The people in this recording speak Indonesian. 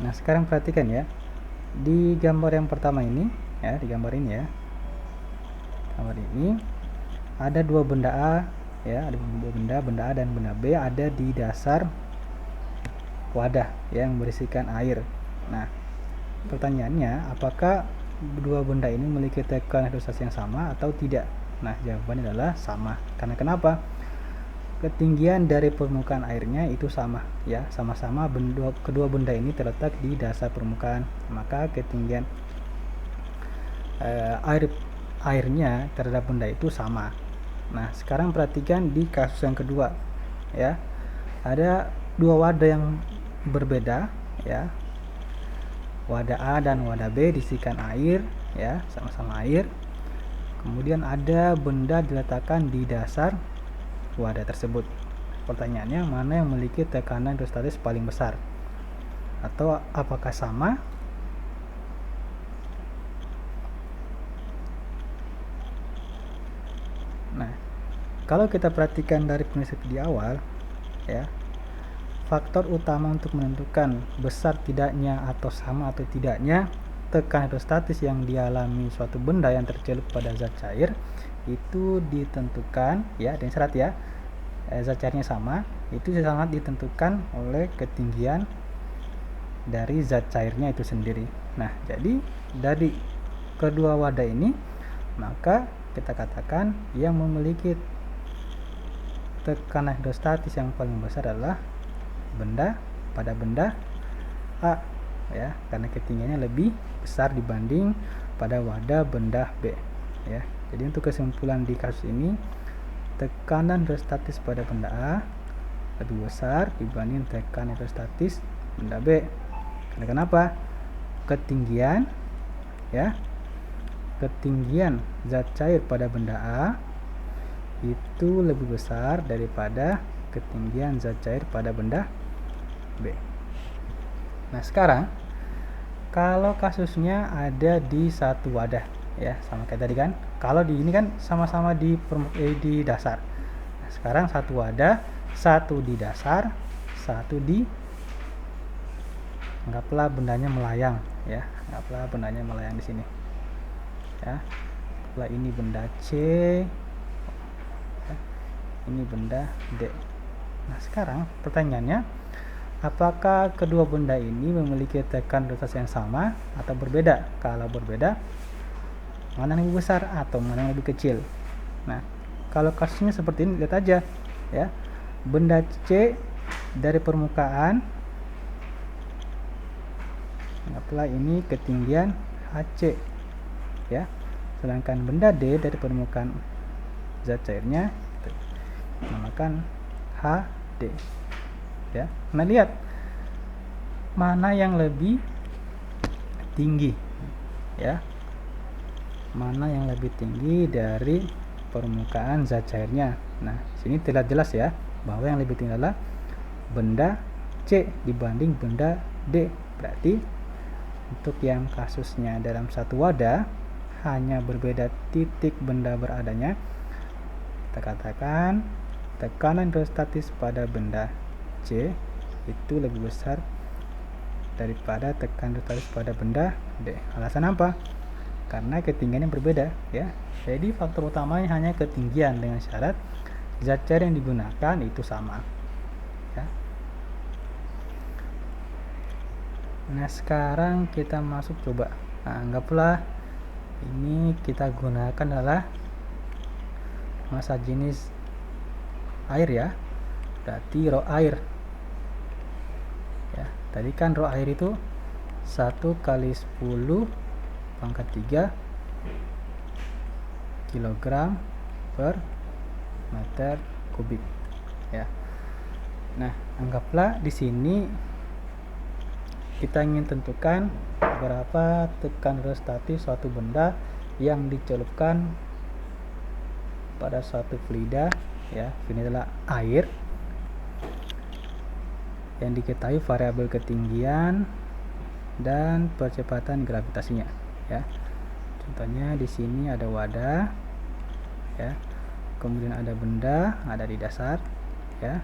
Nah, sekarang perhatikan ya, di gambar yang pertama ini ya, di gambar ini ya, gambar ini ada dua benda A ya, ada dua benda A dan benda B ada di dasar wadah yang berisikan air. Nah, pertanyaannya, apakah dua benda ini memiliki tekanan hidrostasi yang sama atau tidak? Nah, jawabannya adalah sama. Karena kenapa? Ketinggian dari permukaan airnya itu sama ya, sama-sama kedua benda ini terletak di dasar permukaan, maka ketinggian airnya terhadap benda itu sama. Nah, sekarang perhatikan di kasus yang kedua ya, ada dua wadah yang berbeda ya, wadah A dan wadah B diisikan air ya, sama-sama air. Kemudian ada benda diletakkan di dasar wadah tersebut. Pertanyaannya, mana yang memiliki tekanan hidrostatis paling besar? Atau apakah sama? Nah, kalau kita perhatikan dari prinsip di awal ya, faktor utama untuk menentukan besar tidaknya atau sama atau tidaknya tekanan hidrostatis yang dialami suatu benda yang tercelup pada zat cair itu ditentukan ya, dengan syarat ya, zat cairnya sama, itu sangat ditentukan oleh ketinggian dari zat cairnya itu sendiri. Nah, jadi dari kedua wadah ini, maka kita katakan yang memiliki tekanan hidrostatis yang paling besar adalah benda pada benda A ya, karena ketinggiannya lebih besar dibanding pada wadah benda B ya. Jadi untuk kesimpulan di kasus ini, tekanan hidrostatis pada benda A lebih besar dibanding tekanan hidrostatis benda B. Karena kenapa? Ketinggian ya, ketinggian zat cair pada benda A itu lebih besar daripada ketinggian zat cair pada benda B. Nah, sekarang kalau kasusnya ada di satu wadah ya, sama kayak tadi kan, kalau di ini kan sama-sama di dasar. Nah, sekarang satu wadah, satu di dasar, satu di, anggaplah bendanya melayang ya, anggaplah bendanya melayang di sini ya. Anggaplah ini benda C ya, ini benda D. Nah, sekarang pertanyaannya, apakah kedua benda ini memiliki tekanan hidrostatis yang sama atau berbeda? Kalau berbeda, mana yang lebih besar atau mana yang lebih kecil? Nah, kalau kasusnya seperti ini, lihat aja ya, benda C dari permukaan, anggaplah ini ketinggian HC ya, sedangkan benda D dari permukaan zat cairnya dinamakan HD ya. Nah, lihat mana yang lebih tinggi ya, mana yang lebih tinggi dari permukaan zat cairnya. Nah, sini terlihat jelas ya bahwa yang lebih tinggi adalah benda C dibanding benda D. Berarti untuk yang kasusnya dalam satu wadah hanya berbeda titik benda beradanya, kita katakan tekanan hidrostatis pada benda C itu lebih besar daripada tekanan hidrostatis pada benda D. Alasan apa? Karena ketinggiannya berbeda ya. Jadi faktor utamanya hanya ketinggian, dengan syarat zat cair yang digunakan itu sama ya. Nah, sekarang kita masuk coba. Nah, anggaplah ini kita gunakan adalah massa jenis air ya, berarti rho air ya. Tadi kan rho air itu 1 kali 10 pangkat 3 kilogram per meter kubik ya. Nah, anggaplah di sini kita ingin tentukan berapa tekanan hidrostatis suatu benda yang dicelupkan pada suatu fluida ya. Ini adalah air yang diketahui variabel ketinggian dan percepatan gravitasinya ya. Contohnya di sini ada wadah ya, kemudian ada benda ada di dasar ya.